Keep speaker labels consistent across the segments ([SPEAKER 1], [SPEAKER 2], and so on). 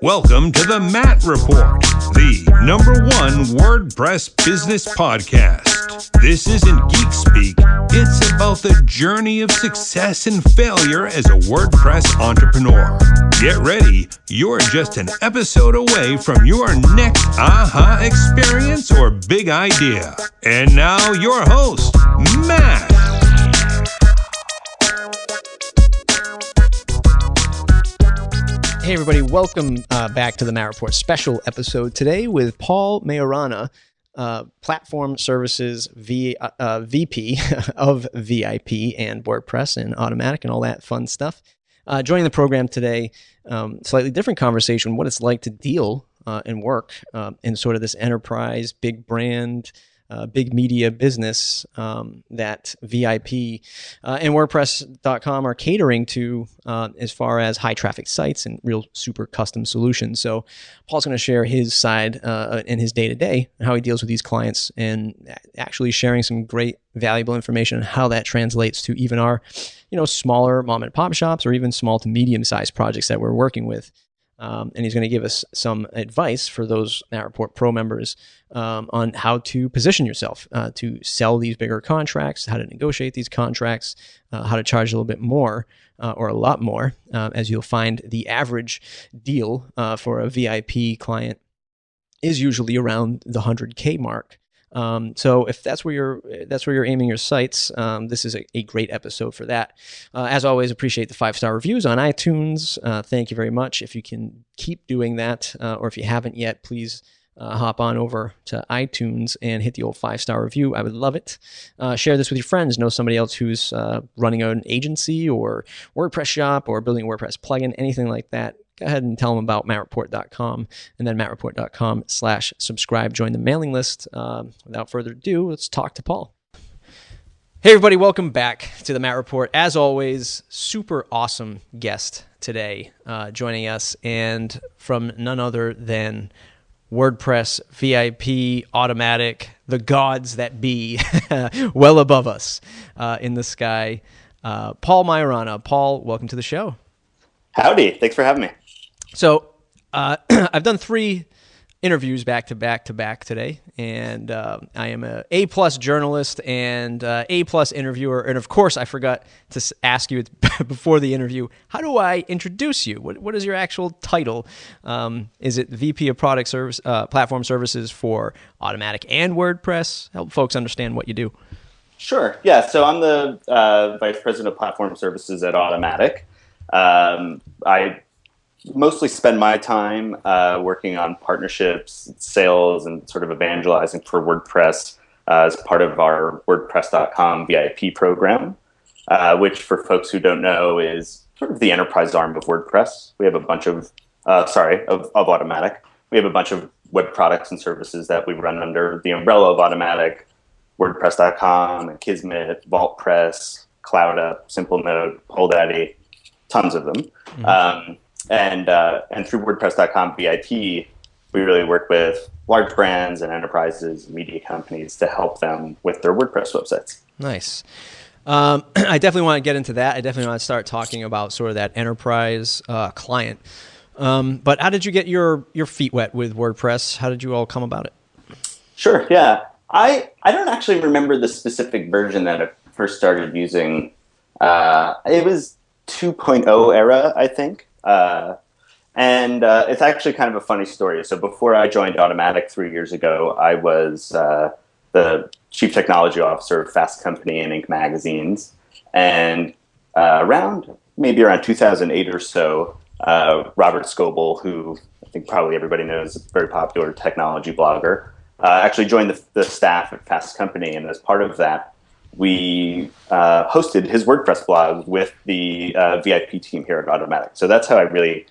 [SPEAKER 1] Welcome to the Matt Report, the #1 WordPress business podcast. This isn't geek speak. It's about the journey of success and failure as a WordPress entrepreneur. Get ready. You're just an episode away from your next aha experience or big idea. And now your host, Matt.
[SPEAKER 2] Hey everybody, welcome back to the Matt Report special episode today with Paul Maiorana, Platform Services VP of VIP and WordPress and Automattic and all that fun stuff. Joining the program today, slightly different conversation, what it's like to deal and work in sort of this enterprise, big brand, big media business that VIP and WordPress.com are catering to as far as high traffic sites and real super custom solutions. So Paul's going to share his side and his day-to-day and how he deals with these clients and actually sharing some great valuable information on how that translates to even our, smaller mom and pop shops or even small to medium sized projects that we're working with. And he's going to give us some advice for those Matt Report Pro members on how to position yourself to sell these bigger contracts, how to negotiate these contracts, how to charge a little bit more or a lot more, as you'll find the average deal for a VIP client is usually around the 100K mark. So if that's where you're aiming your sights, this is a great episode for that. As always, appreciate the 5-star reviews on iTunes. Thank you very much. If you can keep doing that, or if you haven't yet, please hop on over to iTunes and hit the old 5-star review. I would love it. Share this with your friends. Know somebody else who's running an agency or WordPress shop or building a WordPress plugin, anything like that. Go ahead and tell them about mattreport.com and then mattreport.com/subscribe. Join the mailing list. Without further ado, let's talk to Paul. Hey, everybody. Welcome back to the Matt Report. As always, super awesome guest today joining us, and from none other than WordPress, VIP, Automattic, the gods that be well above us in the sky. Paul Maiorana. Paul, welcome to the show.
[SPEAKER 3] Howdy. Thanks for having me.
[SPEAKER 2] So I've done 3 interviews back to back today, and I am a A+ journalist and A+ interviewer. And of course, I forgot to ask you before the interview, how do I introduce you? What is your actual title? Is it VP of Product Service, Platform Services for Automattic and WordPress? Help folks understand what you do.
[SPEAKER 3] Sure. Yeah. So I'm the Vice President of Platform Services at Automattic. I mostly spend my time working on partnerships, sales, and sort of evangelizing for WordPress as part of our WordPress.com VIP program, which for folks who don't know is sort of the enterprise arm of WordPress. We have a bunch of Automattic. We have a bunch of web products and services that we run under the umbrella of Automattic, WordPress.com, Kismet, VaultPress, CloudUp, SimpleNote, PoleDaddy, tons of them. Mm-hmm. And through WordPress.com VIP, we really work with large brands and enterprises, media companies to help them with their WordPress websites.
[SPEAKER 2] Nice. I definitely want to get into that. I definitely want to start talking about sort of that enterprise client. But how did you get your feet wet with WordPress? How did you all come about it?
[SPEAKER 3] Sure. Yeah. I don't actually remember the specific version that I first started using. It was 2.0 era, I think. And it's actually kind of a funny story. So before I joined Automattic 3 years ago, I was the Chief Technology Officer of Fast Company and Inc. magazines. And around 2008 or so, Robert Scoble, who I think probably everybody knows, is a very popular technology blogger, actually joined the staff at Fast Company. And as part of that, we hosted his WordPress blog with the VIP team here at Automattic. So that's how I really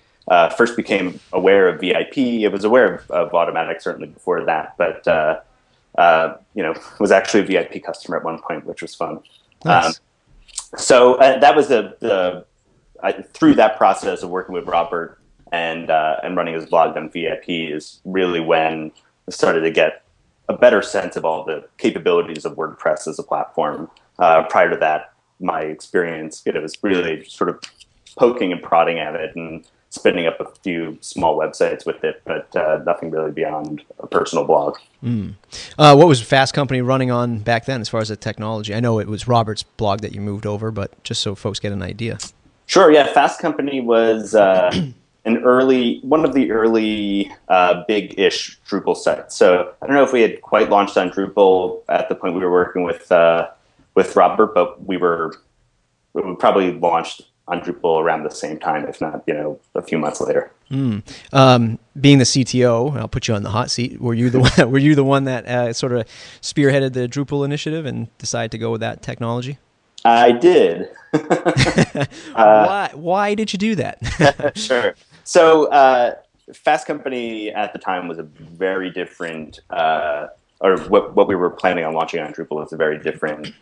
[SPEAKER 3] first became aware of VIP. I was aware of Automattic certainly before that, but was actually a VIP customer at one point, which was fun.
[SPEAKER 2] Nice.
[SPEAKER 3] So that was through that process of working with Robert and running his blog on VIP is really when I started to get a better sense of all the capabilities of WordPress as a platform. Prior to that, my experience, was really sort of poking and prodding at it and spinning up a few small websites with it, but nothing really beyond a personal blog.
[SPEAKER 2] What was Fast Company running on back then as far as the technology? I know it was Robert's blog that you moved over, but just so folks get an idea.
[SPEAKER 3] Sure, yeah. Fast Company was one of the early big-ish Drupal sites. So I don't know if we had quite launched on Drupal at the point we were working with Robert, but we probably launched on Drupal around the same time, if not, a few months later.
[SPEAKER 2] Being the CTO, I'll put you on the hot seat. Were you the one that sort of spearheaded the Drupal initiative and decided to go with that technology?
[SPEAKER 3] I did.
[SPEAKER 2] Why did you do that?
[SPEAKER 3] Sure. So Fast Company at the time was a very different, or what we were planning on launching on Drupal was a very different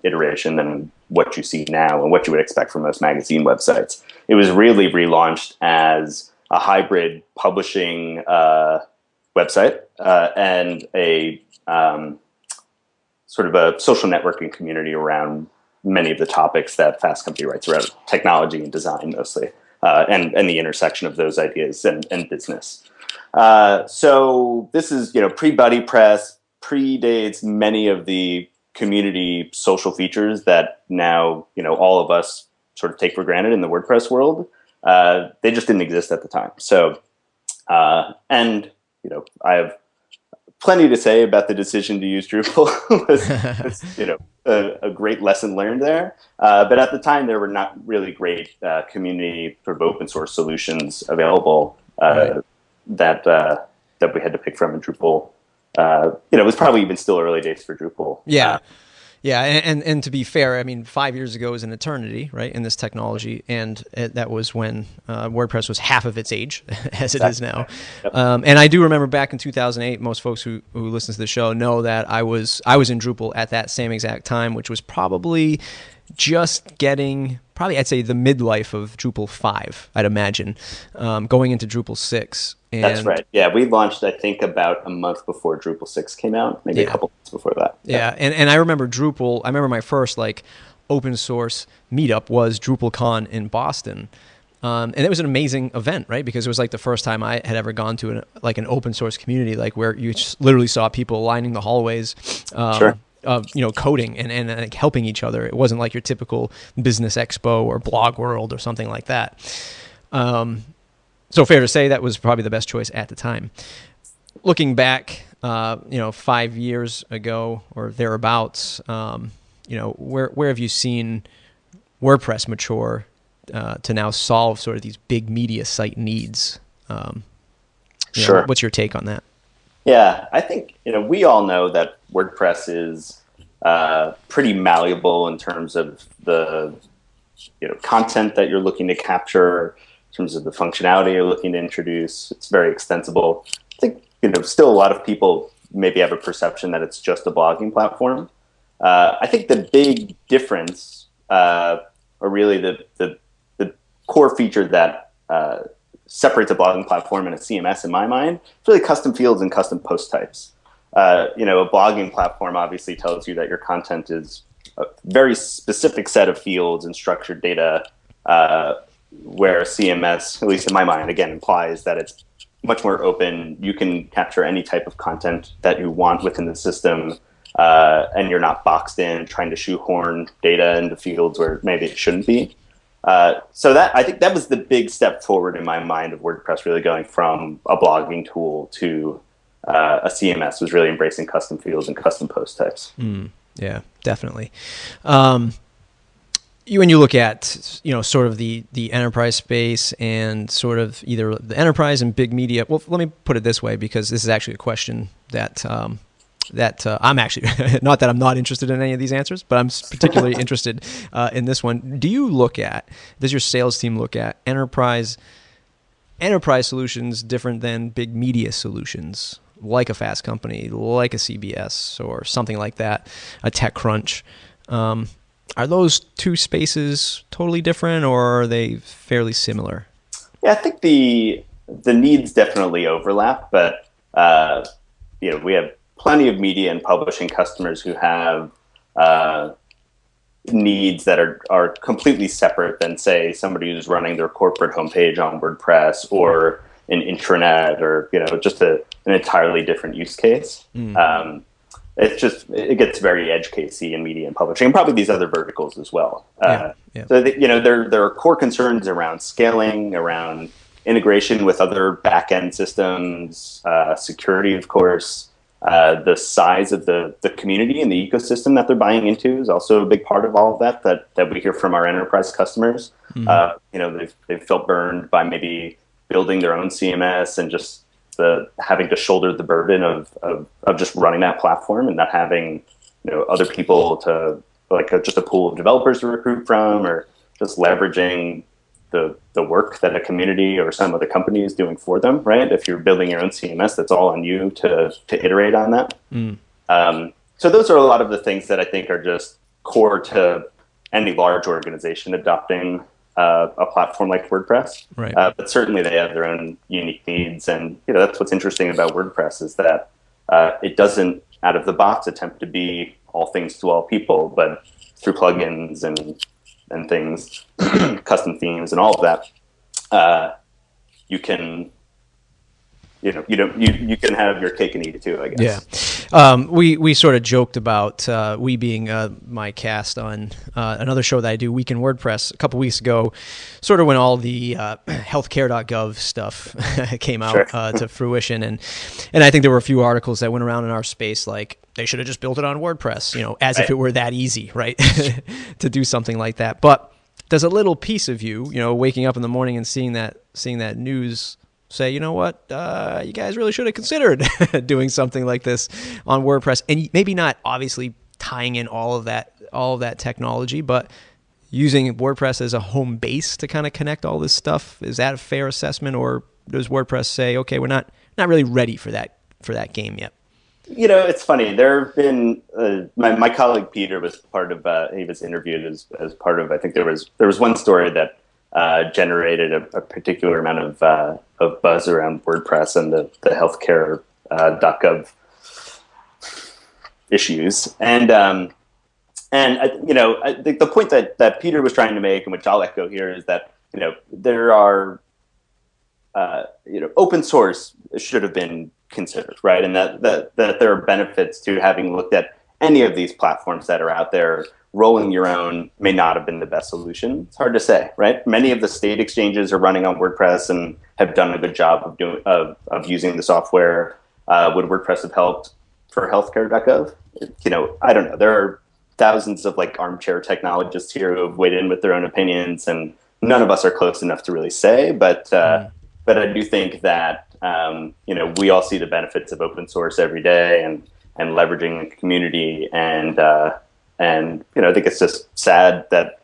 [SPEAKER 3] iteration than what you see now and what you would expect from most magazine websites. It was really relaunched as a hybrid publishing website and a sort of a social networking community around many of the topics that Fast Company writes around, technology and design mostly, and the intersection of those ideas and business. So this is, pre-Buddy Press, predates many of the community social features that now, all of us sort of take for granted in the WordPress world. They just didn't exist at the time. So, and, I have plenty to say about the decision to use Drupal. It's, a great lesson learned there. But at the time, there were not really great community sort of open source solutions available that we had to pick from in Drupal. It was probably even still early days for Drupal.
[SPEAKER 2] Yeah. Yeah, and to be fair, I mean, 5 years ago is an eternity, right, in this technology, and that was when WordPress was half of its age, as it is now. Yep. And I do remember back in 2008, most folks who listen to the show know that I was in Drupal at that same exact time, which was probably just getting, I'd say the midlife of Drupal 5, I'd imagine, going into Drupal 6. And
[SPEAKER 3] that's right. Yeah, we launched, I think, about a month before Drupal 6 came out, maybe a couple months before that.
[SPEAKER 2] Yeah, and I remember Drupal. I remember my first open source meetup was DrupalCon in Boston, and it was an amazing event, right? Because it was the first time I had ever gone to an open source community, where you just literally saw people lining the hallways.
[SPEAKER 3] Sure.
[SPEAKER 2] Of coding and helping each other. It wasn't like your typical business expo or blog world or something like that. So fair to say that was probably the best choice at the time. Looking back, 5 years ago or thereabouts, where have you seen WordPress mature to now solve sort of these big media site needs?
[SPEAKER 3] Sure.
[SPEAKER 2] What's your take on that?
[SPEAKER 3] Yeah, I think we all know that WordPress is pretty malleable in terms of the content that you're looking to capture, in terms of the functionality you're looking to introduce. It's very extensible. I think still a lot of people maybe have a perception that it's just a blogging platform. I think the big difference, or really the core feature that separates a blogging platform and a CMS in my mind, it's really custom fields and custom post types. A blogging platform obviously tells you that your content is a very specific set of fields and structured data, where a CMS, at least in my mind, again, implies that it's much more open. You can capture any type of content that you want within the system, and you're not boxed in trying to shoehorn data into fields where maybe it shouldn't be. So I think that was the big step forward in my mind of WordPress really going from a blogging tool to a CMS, was really embracing custom fields and custom post types.
[SPEAKER 2] Yeah, definitely. When you look at sort of the enterprise space and sort of either the enterprise and big media. Well, let me put it this way, because this is actually a question that I'm actually, not that I'm not interested in any of these answers, but I'm particularly interested in this one. Does your sales team look at enterprise solutions different than big media solutions, like a Fast Company, like a CBS or something like that, a TechCrunch? Are those two spaces totally different, or are they fairly similar?
[SPEAKER 3] Yeah, I think the needs definitely overlap, but we have plenty of media and publishing customers who have needs that are completely separate than, say, somebody who's running their corporate homepage on WordPress or an intranet, or just an entirely different use case. It gets very edge casey in media and publishing, and probably these other verticals as well. So there are core concerns around scaling, around integration with other back-end systems, security, of course. The size of the community and the ecosystem that they're buying into is also a big part of all of that we hear from our enterprise customers. They've felt burned by maybe building their own CMS and just having to shoulder the burden of just running that platform and not having other people to just a pool of developers to recruit from, or just leveraging the work that a community or some other company is doing for them, right? If you're building your own CMS, that's all on you to iterate on that. So those are a lot of the things that I think are just core to any large organization adopting a platform like WordPress.
[SPEAKER 2] Right.
[SPEAKER 3] But certainly they have their own unique needs. And that's what's interesting about WordPress, is that it doesn't, out of the box, attempt to be all things to all people, but through plugins and things, custom themes and all of that, you can you can have your cake and eat it too, I guess.
[SPEAKER 2] Yeah. We sort of joked about, we being my cast on another show that I do, Week in WordPress, a couple weeks ago, sort of when all the healthcare.gov stuff came out to fruition. And I think there were a few articles that went around in our space like, they should have just built it on WordPress, as if it were that easy, right, to do something like that. But there's a little piece of you, waking up in the morning and seeing that news, say, you know what, you guys really should have considered doing something like this on WordPress, and maybe not obviously tying in all of that technology, but using WordPress as a home base to kind of connect all this stuff. Is that a fair assessment, or does WordPress say, okay, we're not really ready for that game yet?
[SPEAKER 3] It's funny. There have been my colleague Peter was part of. He was interviewed as part of. I think there was one story that generated a particular amount of buzz around WordPress and the healthcare .gov issues. And I think the point that Peter was trying to make, and which I'll echo here, is that there are open source should have been considered, right? And that there are benefits to having looked at any of these platforms that are out there. Rolling your own may not have been the best solution. It's hard to say, right? Many of the state exchanges are running on WordPress and have done a good job of using the software. Would WordPress have helped for healthcare.gov? I don't know. There are thousands of armchair technologists here who have weighed in with their own opinions, and none of us are close enough to really say. But I do think that we all see the benefits of open source every day and leveraging the community, and I think it's just sad that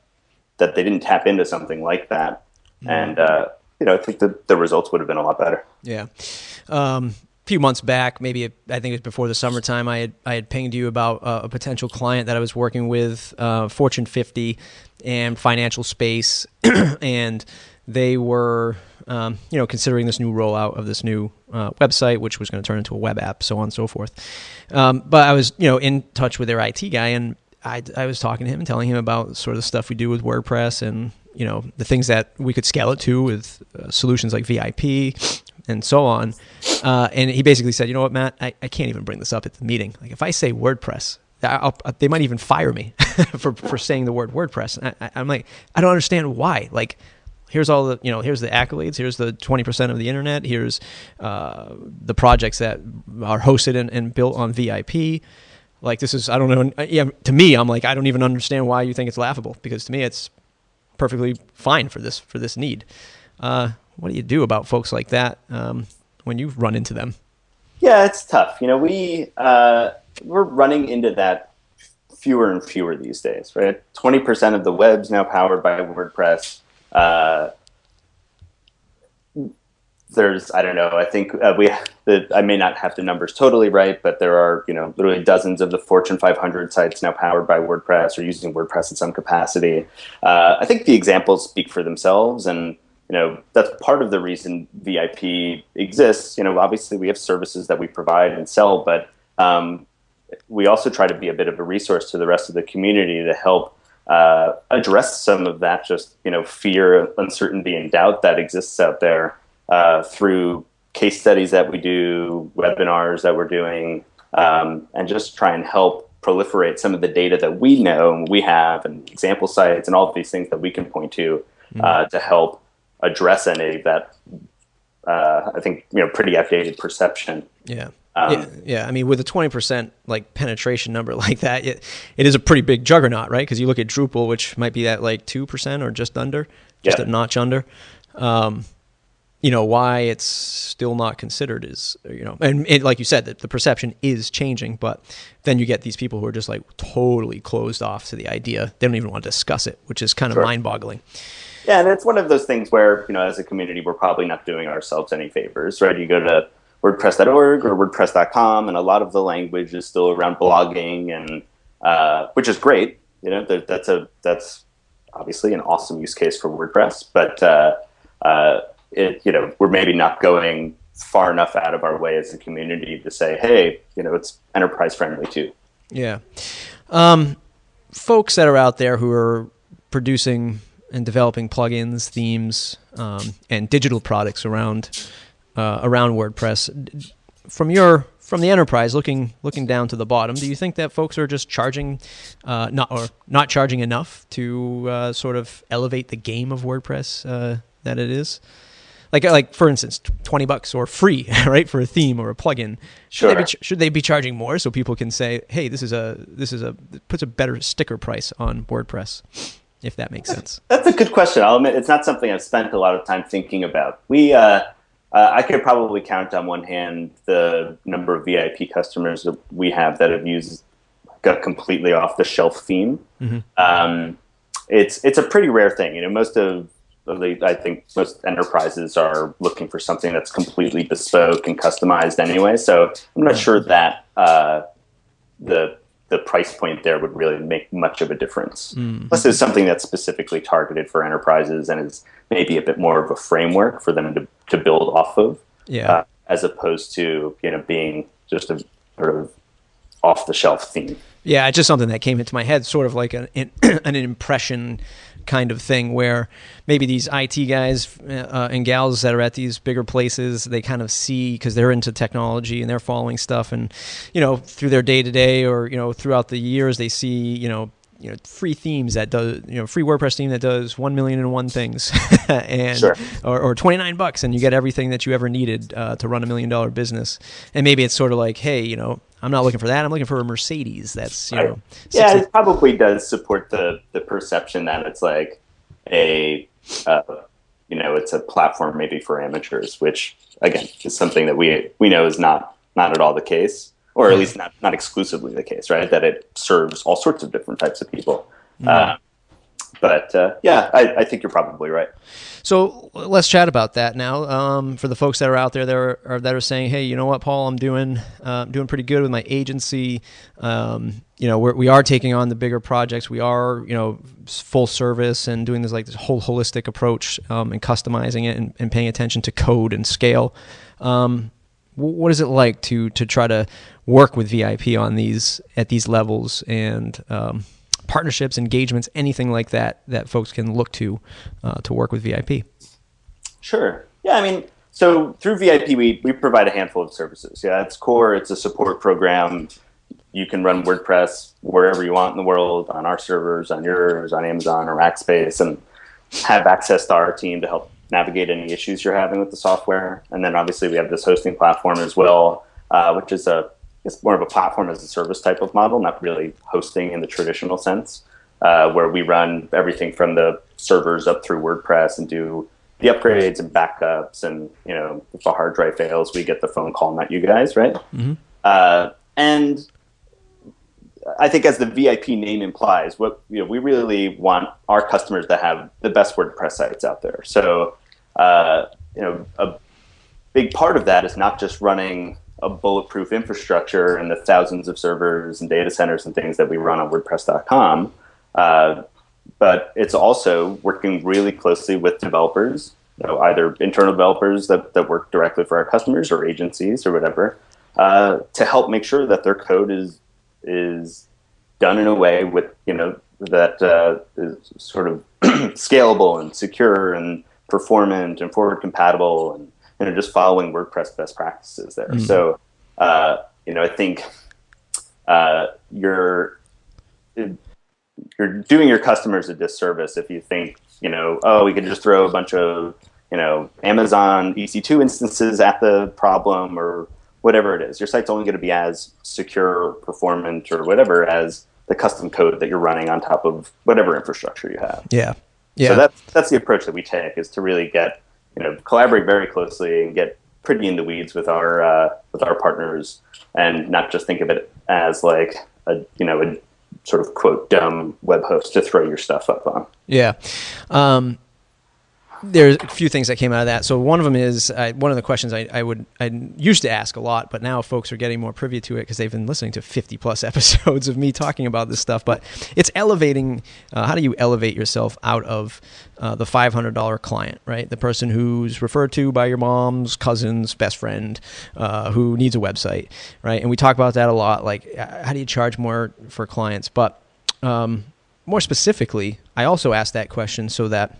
[SPEAKER 3] they didn't tap into something like that. And I think the results would have been a lot better.
[SPEAKER 2] Yeah. A few months back, maybe I think it was before the summertime, I had pinged you about a potential client that I was working with, Fortune 50 and financial space, and they were considering this new rollout of this new website, which was going to turn into a web app, so on and so forth. But I was in touch with their IT guy, and I was talking to him and telling him about sort of the stuff we do with WordPress, and the things that we could scale it to with solutions like VIP and so on. And he basically said, you know what, Matt, I can't even bring this up at the meeting. Like, if I say WordPress, they might even fire me for saying the word WordPress. And I'm like, I don't understand why. Like, here's all the, here's the accolades, here's the 20% of the internet, here's the projects that are hosted and built on VIP. Like, this is, I don't know. Yeah, to me, I'm like, I don't even understand why you think it's laughable, because to me, it's perfectly fine for this need. What do you do about folks like that when you run into them?
[SPEAKER 3] Yeah, it's tough. We're running into that fewer and fewer these days, right? 20% of the web's now powered by WordPress. There's, I don't know, I think I may not have the numbers totally right, but there are, literally dozens of the Fortune 500 sites now powered by WordPress or using WordPress in some capacity. I think the examples speak for themselves, and, that's part of the reason VIP exists. Obviously we have services that we provide and sell, but we also try to be a bit of a resource to the rest of the community to help address some of that just, fear, uncertainty, and doubt that exists out there through case studies that we do, webinars that we're doing, and just try and help proliferate some of the data that we know and we have, and example sites and all of these things that we can point to help address any of that, I think, pretty outdated perception.
[SPEAKER 2] Yeah. Yeah. I mean, with a 20% like penetration number like that, it is a pretty big juggernaut, right? Because you look at Drupal, which might be at like 2% or just under, just a notch under. Why it's still not considered is, and like you said, that the perception is changing, but then you get these people who are just like totally closed off to the idea. They don't even want to discuss it, which is kind of mind-boggling. Yeah,
[SPEAKER 3] and it's one of those things where, as a community, we're probably not doing ourselves any favors, right? You go to WordPress.org or WordPress.com, and a lot of the language is still around blogging, and which is great. That's obviously an awesome use case for WordPress, but we're maybe not going far enough out of our way as a community to say, hey, it's enterprise friendly too.
[SPEAKER 2] Yeah. Folks that are out there who are producing and developing plugins, themes, and digital products around WordPress, from the enterprise looking down to the bottom, do you think that folks are just charging not charging enough to sort of elevate the game of WordPress that it is? Like for instance, $20 or free, right, for a theme or a plugin. Should they be charging more so people can say, hey, this puts a better sticker price on WordPress, if that makes sense?
[SPEAKER 3] That's a good question. I'll admit it's not something I've spent a lot of time thinking about. I could probably count on one hand the number of VIP customers that we have that have used a completely off the shelf theme. Mm-hmm. It's a pretty rare thing. I think most enterprises are looking for something that's completely bespoke and customized anyway. So I'm not sure that the price point there would really make much of a difference. Unless it's something that's specifically targeted for enterprises and is maybe a bit more of a framework for them to build off of, as opposed to being just a sort of off the shelf theme.
[SPEAKER 2] Yeah, it's just something that came into my head, sort of like an impression kind of thing, where maybe these IT guys and gals that are at these bigger places, they kind of see, because they're into technology and they're following stuff, and through their day-to-day or throughout the years, they see free themes that does free WordPress theme that does 1,000,001 things and or $29 and you get everything that you ever needed to run $1 million business. And maybe it's sort of like, hey, I'm not looking for that. I'm looking for a Mercedes. That's
[SPEAKER 3] it probably does support the perception that it's like it's a platform maybe for amateurs, which again is something that we know is not at all the case, or at least not exclusively the case, right? That it serves all sorts of different types of people. I think you're probably right.
[SPEAKER 2] So let's chat about that now. For the folks that are out there that are saying, "Hey, you know what, Paul? I'm doing pretty good with my agency. We are taking on the bigger projects. We are full service and doing this whole holistic approach and customizing it and paying attention to code and scale. What is it like to try to work with VIP at these levels and partnerships, engagements, anything like that folks can look to work with VIP?"
[SPEAKER 3] Sure. Yeah, I mean, so through VIP, we provide a handful of services. Yeah, it's core. It's a support program. You can run WordPress wherever you want in the world, on our servers, on yours, on Amazon or Rackspace, and have access to our team to help navigate any issues you're having with the software. And then obviously we have this hosting platform as well, which is it's more of a platform as a service type of model, not really hosting in the traditional sense, where we run everything from the servers up through WordPress and do the upgrades and backups. And, if a hard drive fails, we get the phone call, not you guys, right? Mm-hmm. And I think, as the VIP name implies, what we really want our customers to have the best WordPress sites out there. So, a big part of that is not just running a bulletproof infrastructure and the thousands of servers and data centers and things that we run on WordPress.com, but it's also working really closely with developers, either internal developers that work directly for our customers or agencies or whatever, to help make sure that their code is done in a way with is sort of scalable and secure and performant and forward compatible, and just following WordPress best practices there. Mm-hmm. So I think you're doing your customers a disservice if you think, we can just throw a bunch of, Amazon EC2 instances at the problem or whatever it is. Your site's only going to be as secure or performant or whatever as the custom code that you're running on top of whatever infrastructure you have.
[SPEAKER 2] Yeah.
[SPEAKER 3] So that's the approach that we take, is to really get, collaborate very closely and get pretty in the weeds with our partners, and not just think of it as like a sort of quote dumb web host to throw your stuff up on.
[SPEAKER 2] Yeah. There's a few things that came out of that. So one of them is one of the questions I used to ask a lot, but now folks are getting more privy to it because they've been listening to 50 plus episodes of me talking about this stuff. But it's elevating. How do you elevate yourself out of the $500 client, right? The person who's referred to by your mom's cousin's best friend, who needs a website, right? And we talk about that a lot. Like, how do you charge more for clients? But more specifically, I also asked that question so that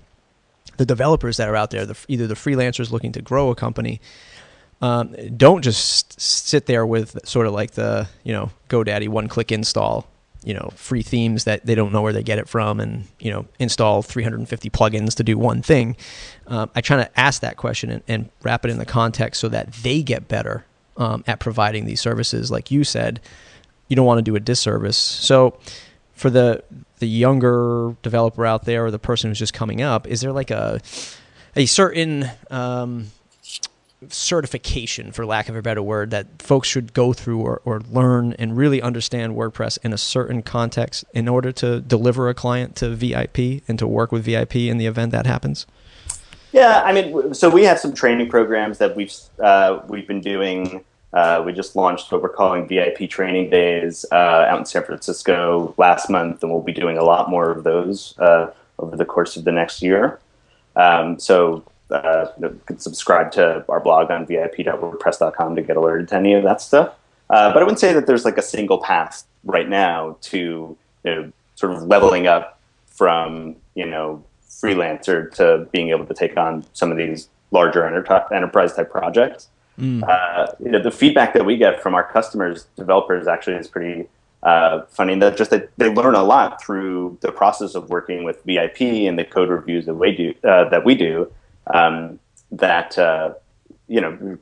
[SPEAKER 2] the developers that are out there, either the freelancers looking to grow a company, don't just sit there with sort of like the, GoDaddy one-click install, free themes that they don't know where they get it from, and, install 350 plugins to do one thing. I try to ask that question and wrap it in the context so that they get better at providing these services. Like you said, you don't want to do a disservice. So for the younger developer out there, or the person who's just coming up, is there like a certain certification, for lack of a better word, that folks should go through or learn and really understand WordPress in a certain context in order to deliver a client to VIP and to work with VIP in the event that happens?
[SPEAKER 3] Yeah, I mean, so we have some training programs that we've been doing. We just launched what we're calling VIP training days out in San Francisco last month, and we'll be doing a lot more of those over the course of the next year. So you can subscribe to our blog on vip.wordpress.com to get alerted to any of that stuff. But I wouldn't say that there's like a single path right now to sort of leveling up from freelancer to being able to take on some of these larger enterprise type projects. The feedback that we get from our customers, developers, actually is pretty funny. That they learn a lot through the process of working with VIP and the code reviews that we do.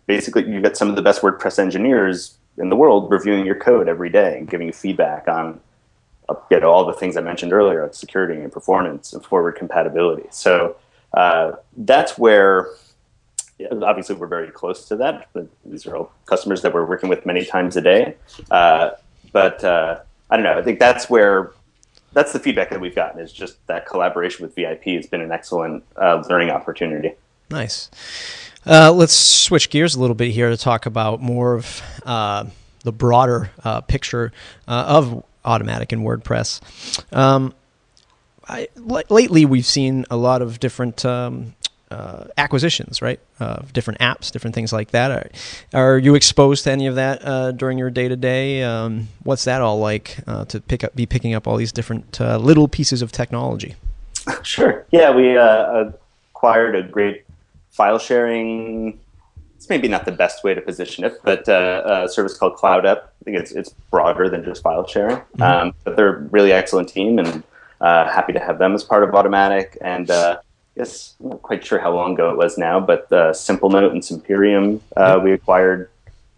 [SPEAKER 3] Basically you get some of the best WordPress engineers in the world reviewing your code every day and giving you feedback on all the things I mentioned earlier, like security and performance and forward compatibility. So that's where. Yeah, obviously, we're very close to that. But these are all customers that we're working with many times a day. But I don't know. I think that's the feedback that we've gotten, is just that collaboration with VIP has been an excellent learning opportunity.
[SPEAKER 2] Nice. Let's switch gears a little bit here to talk about more of the broader picture of Automattic and WordPress. Lately, we've seen a lot of different acquisitions, right? Different apps, different things like that. Are you exposed to any of that during your day-to-day? What's that all like to be picking up all these different little pieces of technology?
[SPEAKER 3] Sure. Yeah, we acquired a great file sharing. It's maybe not the best way to position it, but a service called CloudUp. I think it's broader than just file sharing. Mm-hmm. But they're a really excellent team, and happy to have them as part of Automattic. And yes, I'm not quite sure how long ago it was now, but SimpleNote and Simperium we acquired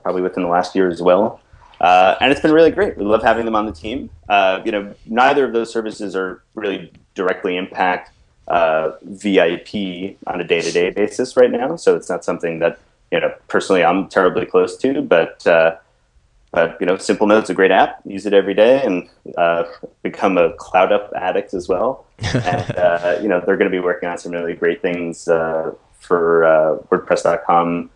[SPEAKER 3] probably within the last year as well. And it's been really great. We love having them on the team. Neither of those services are really directly impact VIP on a day-to-day basis right now, so it's not something that personally I'm terribly close to. But SimpleNote's a great app. Use it every day, and become a CloudUp addict as well. And they're going to be working on some really great things for WordPress.com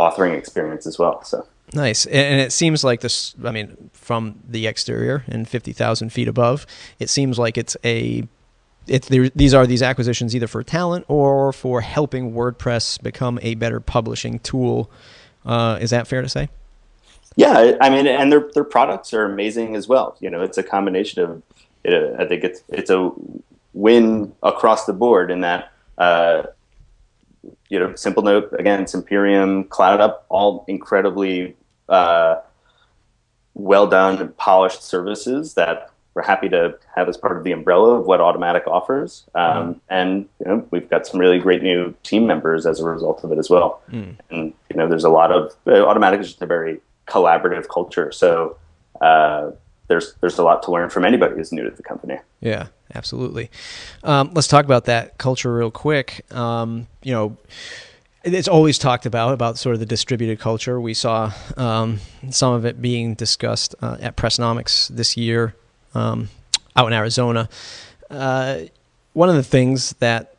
[SPEAKER 3] authoring experience as well. So
[SPEAKER 2] nice. And it seems like this. I mean, from the exterior and 50,000 feet above, it seems like these are these acquisitions either for talent or for helping WordPress become a better publishing tool. Is that fair to say?
[SPEAKER 3] Yeah, I mean, and their products are amazing as well. It's a combination of I think it's a win across the board in that, Simple Note, again, Simperium, Cloud Up, all incredibly well done and polished services that we're happy to have as part of the umbrella of what Automattic offers. And we've got some really great new team members as a result of it as well. And there's a lot of Automattic is just a very collaborative culture. So there's a lot to learn from anybody who's new to the company.
[SPEAKER 2] Yeah, absolutely. Let's talk about that culture real quick. It's always talked about sort of the distributed culture. We saw some of it being discussed at Pressnomics this year out in Arizona. One of the things that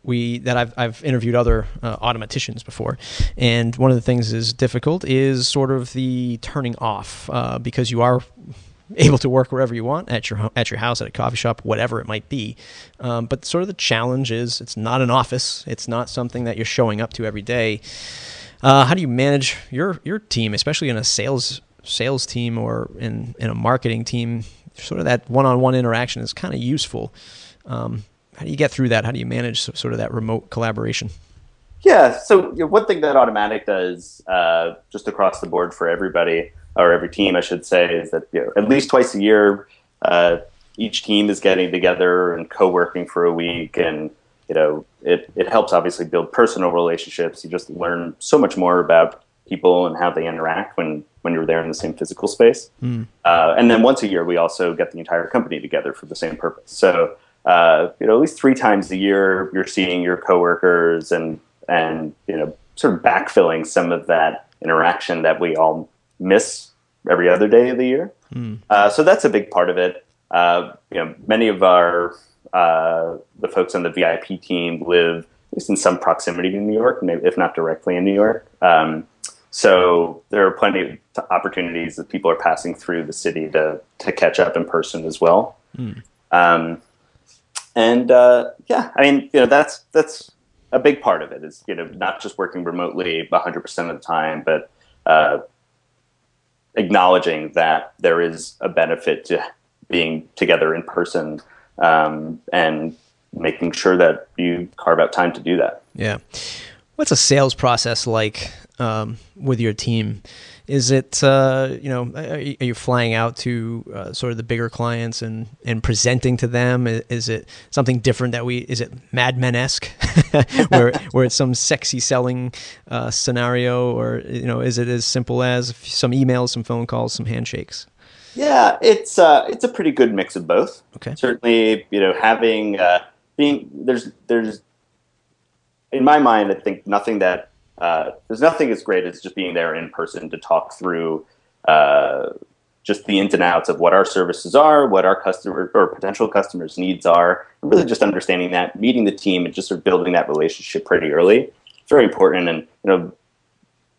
[SPEAKER 2] I've interviewed other automaticians before, and one of the things is difficult is sort of the turning off because you are able to work wherever you want, at your house, at a coffee shop, whatever it might be. But sort of the challenge is it's not an office. It's not something that you're showing up to every day. How do you manage your team, especially in a sales team or in a marketing team? Sort of that one-on-one interaction is kind of useful. How do you get through that? How do you manage sort of that remote collaboration?
[SPEAKER 3] Yeah, so one thing that Automattic does just across the board for everybody, or every team, I should say, is that at least twice a year, each team is getting together and co-working for a week, and it helps obviously build personal relationships. You just learn so much more about people and how they interact when you're there in the same physical space. And then once a year, we also get the entire company together for the same purpose. So at least 3 times a year, you're seeing your coworkers and sort of backfilling some of that interaction that we all miss every other day of the year. So that's a big part of it. Many of our the folks on the VIP team live at least in some proximity to New York, maybe if not directly in New York. So there are plenty of opportunities that people are passing through the city to catch up in person as well. That's a big part of it is, not just working remotely 100% of the time, but acknowledging that there is a benefit to being together in person, and making sure that you carve out time to do that. Yeah.
[SPEAKER 2] What's a sales process like with your team? Is it, are you flying out to sort of the bigger clients and presenting to them? Is it something different is it Mad Men-esque where it's some sexy selling scenario, or, is it as simple as some emails, some phone calls, some handshakes?
[SPEAKER 3] Yeah, it's a pretty good mix of both.
[SPEAKER 2] Okay.
[SPEAKER 3] Certainly, having, there's in my mind, I think there's nothing as great as just being there in person to talk through just the ins and outs of what our services are, what our customer or potential customers' needs are, and really just understanding that, meeting the team, and just sort of building that relationship pretty early. It's very important. And,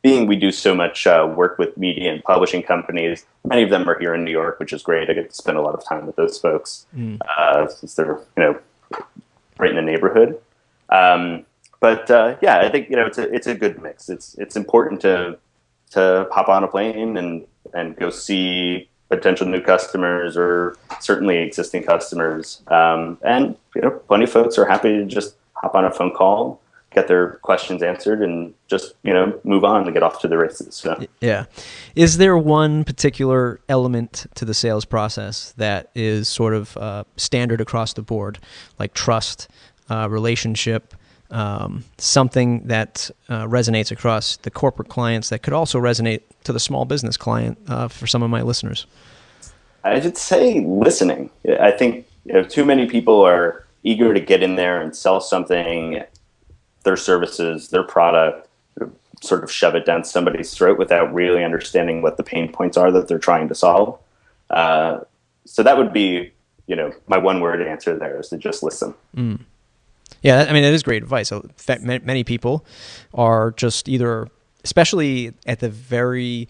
[SPEAKER 3] being we do so much work with media and publishing companies, many of them are here in New York, which is great. I get to spend a lot of time with those folks since they're, right in the neighborhood. I think it's a good mix. It's important to hop on a plane and go see potential new customers or certainly existing customers. Plenty of folks are happy to just hop on a phone call, get their questions answered, and just move on and get off to the races. So.
[SPEAKER 2] Yeah. Is there one particular element to the sales process that is sort of standard across the board, like trust, relationship? Something that resonates across the corporate clients that could also resonate to the small business client for some of my listeners?
[SPEAKER 3] I should say listening. I think too many people are eager to get in there and sell something, their services, their product, sort of shove it down somebody's throat without really understanding what the pain points are that they're trying to solve. So that would be, my one word answer there is to just listen.
[SPEAKER 2] Yeah, I mean, that is great advice. In fact, many people are just either, especially at the very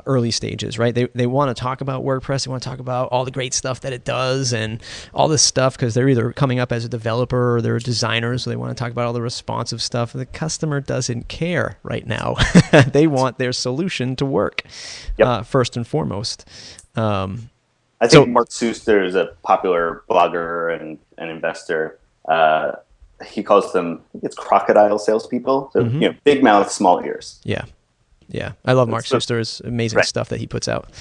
[SPEAKER 2] early stages, right? They want to talk about WordPress. They want to talk about all the great stuff that it does and all this stuff because they're either coming up as a developer or they're a designer, so they want to talk about all the responsive stuff. The customer doesn't care right now. They want their solution to work first and foremost.
[SPEAKER 3] I think Mark Suster is a popular blogger and an investor. He calls them, I think it's crocodile salespeople. So, big mouth, small ears.
[SPEAKER 2] Yeah. Yeah. I love Mark Suster's amazing stuff that he puts out.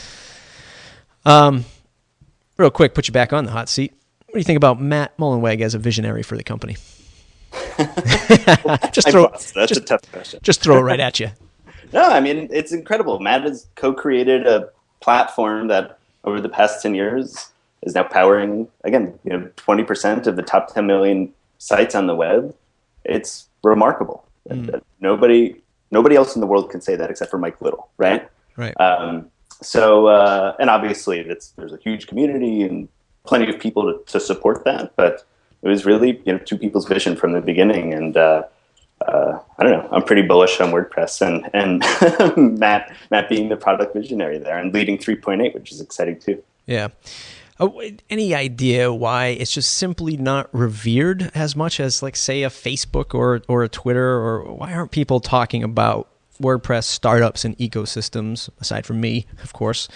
[SPEAKER 2] Real quick, put you back on the hot seat. What do you think about Matt Mullenweg as a visionary for the company? That's a tough question. Just throw it right at you.
[SPEAKER 3] No, I mean, it's incredible. Matt has co-created a platform that over the past 10 years is now powering, again, 20% of the top 10 million sites on the web. It's remarkable. Nobody else in the world can say that except for Mike Little, right?
[SPEAKER 2] Right.
[SPEAKER 3] And obviously there's a huge community and plenty of people to support that, but it was really, two people's vision from the beginning. And, I don't know, I'm pretty bullish on WordPress and Matt being the product visionary there and leading 3.8, which is exciting too.
[SPEAKER 2] Yeah. Any idea why it's just simply not revered as much as, like, say, a Facebook or a Twitter, or why aren't people talking about WordPress startups and ecosystems, aside from me, of course,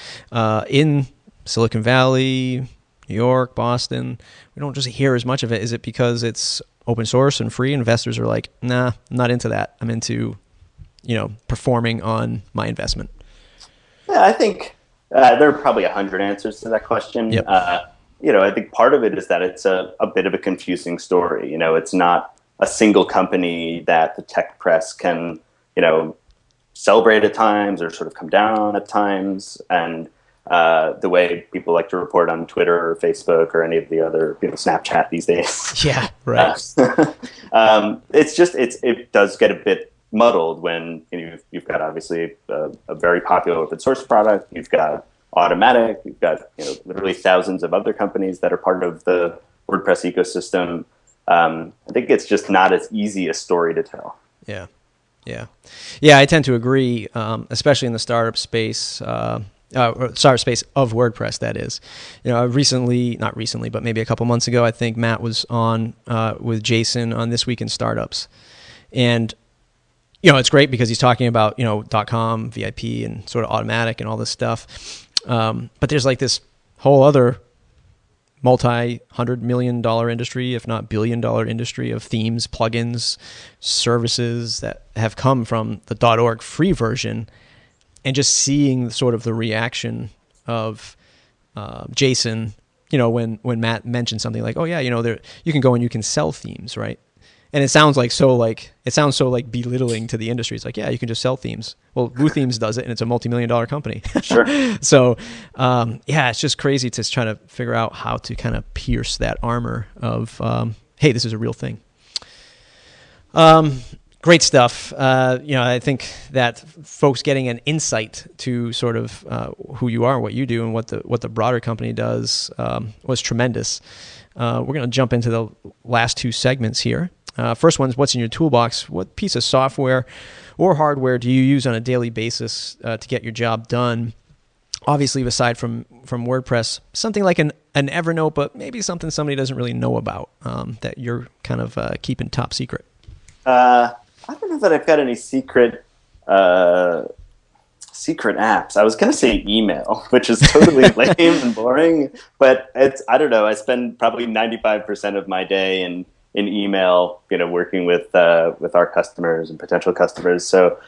[SPEAKER 2] in Silicon Valley, New York, Boston? We don't just hear as much of it. Is it because it's open source and free? Investors are like, nah, I'm not into that. I'm into, performing on my investment.
[SPEAKER 3] Yeah, I think there are probably 100 answers to that question.
[SPEAKER 2] Yep.
[SPEAKER 3] I think part of it is that it's a bit of a confusing story. It's not a single company that the tech press can, celebrate at times or sort of come down at times. And the way people like to report on Twitter or Facebook or any of the other, Snapchat these days.
[SPEAKER 2] Yeah, right.
[SPEAKER 3] It does get a bit muddled when you've got obviously a very popular open source product. You've got Automattic. You've got literally thousands of other companies that are part of the WordPress ecosystem. I think it's just not as easy a story to tell.
[SPEAKER 2] Yeah. I tend to agree, especially in the startup space. Startup space of WordPress, that is. Not recently, but maybe a couple months ago, I think Matt was on with Jason on This Week in Startups. And, it's great because he's talking about, .com, VIP, and sort of Automattic and all this stuff. But there's like this whole other multi-$100 million industry, if not billion-dollar industry of themes, plugins, services that have come from the .org free version. And just seeing sort of the reaction of Jason, when Matt mentioned something like, "Oh yeah, you can go and you can sell themes, right?" And it sounds so belittling to the industry. It's like, yeah, you can just sell themes. Well, Blue Themes does it, and it's a multi-million-dollar company.
[SPEAKER 3] Sure.
[SPEAKER 2] So, it's just crazy to try to figure out how to kind of pierce that armor of, hey, this is a real thing. Great stuff. I think that folks getting an insight to sort of who you are, what you do, and what the broader company does was tremendous. We're going to jump into the last two segments here. First one is what's in your toolbox. What piece of software or hardware do you use on a daily basis to get your job done? Obviously, aside from WordPress, something like an Evernote, but maybe something somebody doesn't really know about that you're kind of keeping top secret.
[SPEAKER 3] I don't know that I've got any secret apps. I was going to say email, which is totally lame and boring, but I don't know. I spend probably 95% of my day in email, working with our customers and potential customers. So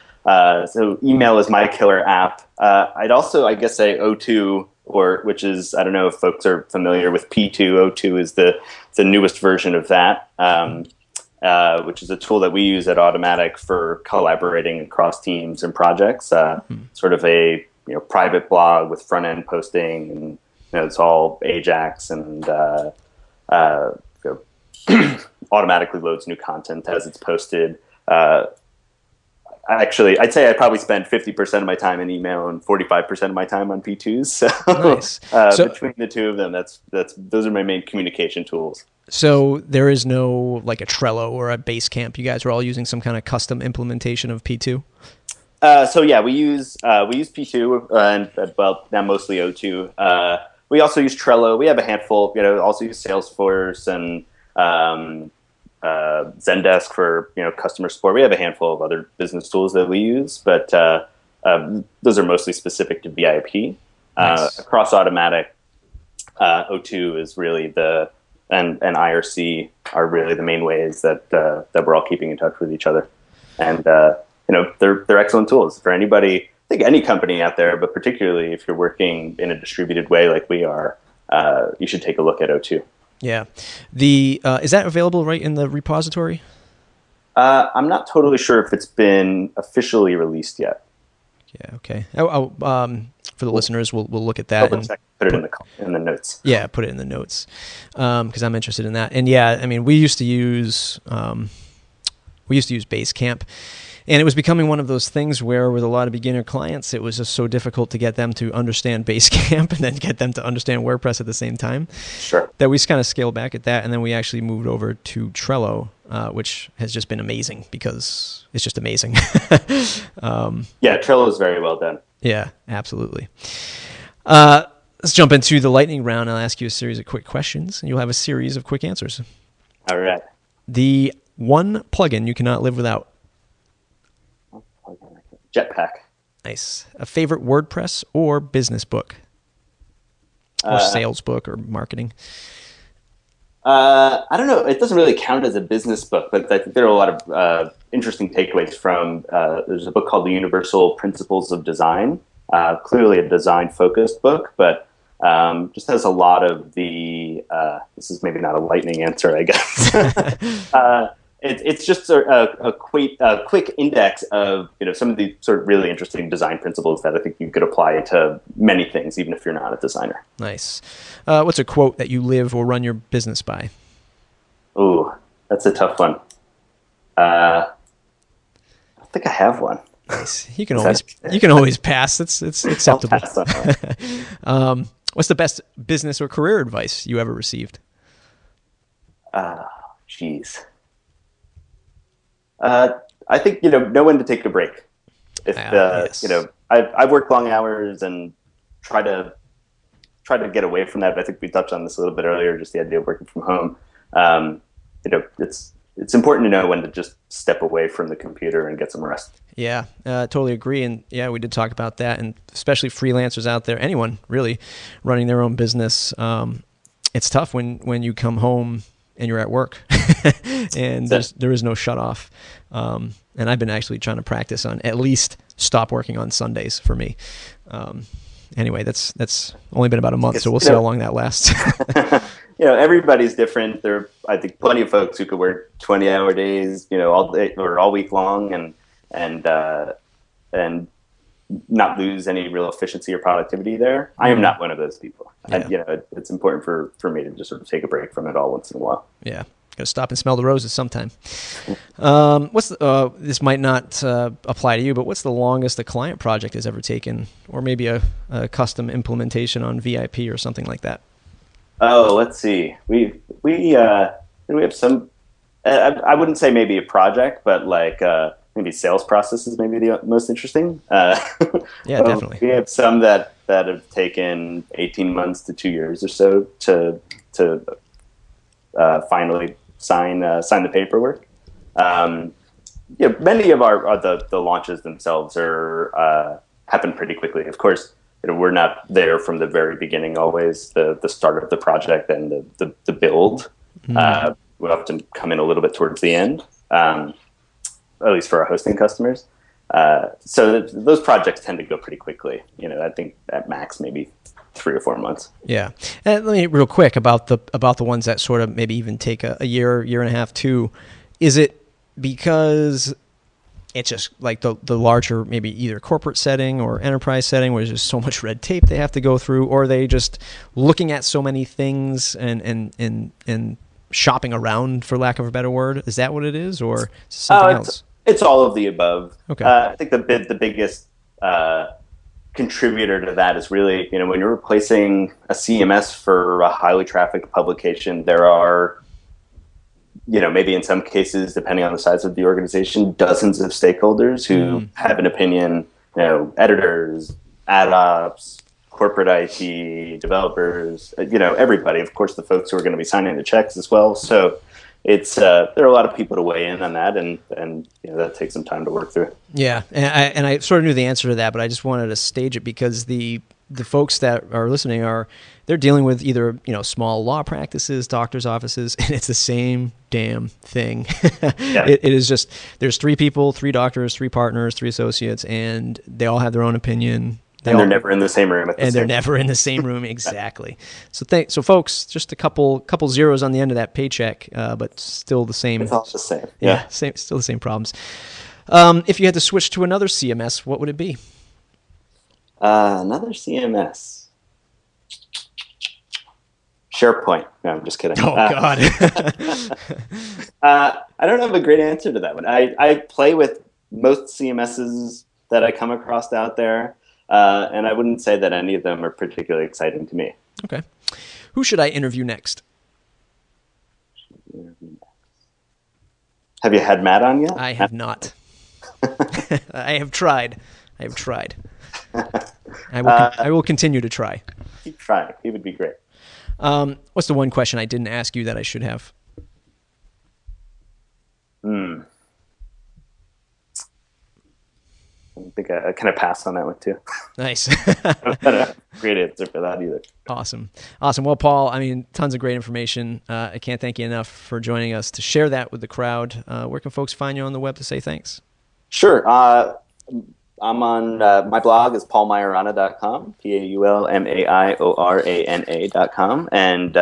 [SPEAKER 3] email is my killer app. I'd also, I guess, say O2, which is, I don't know if folks are familiar with P2. O2 is the newest version of that. Which is a tool that we use at Automattic for collaborating across teams and projects. Sort of a private blog with front end posting, and it's all Ajax and automatically loads new content as it's posted. Actually, I'd say I probably spend 50% of my time in email and 45% of my time on P2s. So,
[SPEAKER 2] nice.
[SPEAKER 3] Between the two of them, those are my main communication tools.
[SPEAKER 2] So there is no like a Trello or a Basecamp. You guys are all using some kind of custom implementation of P2?
[SPEAKER 3] We use P2 and now mostly O2. We also use Trello. We have a handful. Also use Salesforce and Zendesk for customer support. We have a handful of other business tools that we use, but those are mostly specific to VIP.
[SPEAKER 2] Nice.
[SPEAKER 3] Across Automattic, O2 is really and IRC are really the main ways that we're all keeping in touch with each other. And they're excellent tools for anybody. I think any company out there, but particularly if you're working in a distributed way like we are, you should take a look at O2.
[SPEAKER 2] Yeah. Is that available right in the repository?
[SPEAKER 3] I'm not totally sure if it's been officially released yet.
[SPEAKER 2] Yeah. Okay. For the listeners, we'll look at that and
[SPEAKER 3] put it in the notes.
[SPEAKER 2] Yeah, put it in the notes because I'm interested in that. And yeah, I mean, we used to use Basecamp, and it was becoming one of those things where with a lot of beginner clients, it was just so difficult to get them to understand Basecamp and then get them to understand WordPress at the same time.
[SPEAKER 3] Sure.
[SPEAKER 2] That we kind of scaled back at that, and then we actually moved over to Trello, which has just been amazing because it's just amazing.
[SPEAKER 3] Yeah, Trello is very well done.
[SPEAKER 2] Yeah, absolutely. Let's jump into the lightning round. I'll ask you a series of quick questions, and you'll have a series of quick answers.
[SPEAKER 3] All right.
[SPEAKER 2] The one plugin you cannot live without.
[SPEAKER 3] Jetpack.
[SPEAKER 2] Nice. A favorite WordPress or business book? Or sales book or marketing?
[SPEAKER 3] I don't know. It doesn't really count as a business book, but I think there are a lot of interesting takeaways from, there's a book called The Universal Principles of Design. Clearly a design-focused book, but just has a lot of the, this is maybe not a lightning answer, I guess. It's just a quick index of some of the sort of really interesting design principles that I think you could apply to many things, even if you're not a designer.
[SPEAKER 2] Nice. What's a quote that you live or run your business by?
[SPEAKER 3] Ooh, that's a tough one. I think I have one.
[SPEAKER 2] Nice. You can always pass. It's acceptable.
[SPEAKER 3] I'll pass on that.
[SPEAKER 2] What's the best business or career advice you ever received?
[SPEAKER 3] Geez. I think know when to take a break. If
[SPEAKER 2] yes.
[SPEAKER 3] I've worked long hours and try to get away from that. But I think we touched on this a little bit earlier, just the idea of working from home. It's important to know when to just step away from the computer and get some rest.
[SPEAKER 2] Yeah, totally agree. And yeah, we did talk about that, and especially freelancers out there, anyone really running their own business. It's tough when you come home and you're at work and there is no shut off. And I've been actually trying to practice on at least stop working on Sundays for me. Anyway, that's only been about a month, so we'll see how long that lasts.
[SPEAKER 3] Everybody's different. There are, I think, plenty of folks who could work 20-hour days, all day or all week long and not lose any real efficiency or productivity there. I am not one of those people.
[SPEAKER 2] Yeah.
[SPEAKER 3] It's important for me to just sort of take a break from it all once in a while.
[SPEAKER 2] Yeah. Gotta stop and smell the roses sometime. This might not apply to you, but what's the longest a client project has ever taken, or maybe a custom implementation on VIP or something like that?
[SPEAKER 3] Oh, let's see. We have some. I wouldn't say maybe a project, but like maybe sales processes maybe the most interesting.
[SPEAKER 2] Yeah, definitely.
[SPEAKER 3] We have some that have taken 18 months to 2 years or so to finally sign the paperwork. Many of the launches themselves happen pretty quickly. Of course, we're not there from the very beginning always. The start of the project and the build will often come in a little bit towards the end, at least for our hosting customers. So those projects tend to go pretty quickly. I think at max maybe 3 or 4 months.
[SPEAKER 2] Yeah. And let me real quick about the ones that sort of maybe even take a year and a half too. Is it because it's just like the larger maybe either corporate setting or enterprise setting where there's just so much red tape they have to go through, or are they just looking at so many things and shopping around, for lack of a better word? Is that what it is, or something else?
[SPEAKER 3] It's all of the above.
[SPEAKER 2] Okay.
[SPEAKER 3] I think the biggest contributor to that is really, when you're replacing a CMS for a highly trafficked publication, there are, maybe in some cases, depending on the size of the organization, dozens of stakeholders who have an opinion, editors, ad ops, corporate IT, developers, everybody. Of course, the folks who are going to be signing the checks as well. So it's there are a lot of people to weigh in on that, and that takes some time to work through.
[SPEAKER 2] Yeah, and I sort of knew the answer to that, but I just wanted to stage it because the the folks that are listening they're dealing with either, small law practices, doctors' offices, and it's the same damn thing.
[SPEAKER 3] Yeah.
[SPEAKER 2] It is just, there's 3 people, 3 doctors, 3 partners, 3 associates, and they all have their own opinion.
[SPEAKER 3] They're never in the same room.
[SPEAKER 2] They're never in the same room. Exactly. So folks, just a couple zeros on the end of that paycheck, but still the same.
[SPEAKER 3] It's all the same.
[SPEAKER 2] Yeah. Still the same problems. If you had to switch to another CMS, what would it be?
[SPEAKER 3] Another CMS. SharePoint. No, I'm just kidding.
[SPEAKER 2] Oh, God.
[SPEAKER 3] I don't have a great answer to that one. I play with most CMSs that I come across out there, and I wouldn't say that any of them are particularly exciting to me.
[SPEAKER 2] Okay. Who should I interview next?
[SPEAKER 3] Have you had Matt on yet?
[SPEAKER 2] I have not. I have tried. I will continue to try.
[SPEAKER 3] Keep trying. He would be great.
[SPEAKER 2] What's the one question I didn't ask you that I should have?
[SPEAKER 3] I think I kind of passed on that one too.
[SPEAKER 2] Nice.
[SPEAKER 3] I've got a great answer for that either.
[SPEAKER 2] Awesome. Well, Paul, tons of great information. I can't thank you enough for joining us to share that with the crowd. Where can folks find you on the web to say thanks?
[SPEAKER 3] Sure. I'm on, my blog is paulmaiorana.com, paulmaiorana.com, and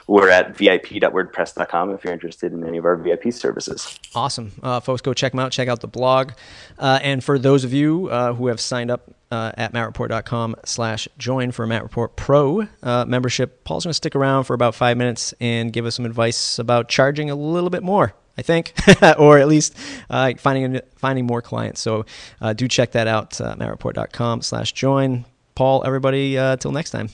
[SPEAKER 3] we're at vip.wordpress.com if you're interested in any of our VIP services.
[SPEAKER 2] Awesome. Folks, go check them out. Check out the blog. And for those of you who have signed up at mattreport.com/join for a Matt Report Pro membership, Paul's going to stick around for about 5 minutes and give us some advice about charging a little bit more, I think, or at least finding more clients. So do check that out, mattreport.com/join. Paul, everybody, till next time.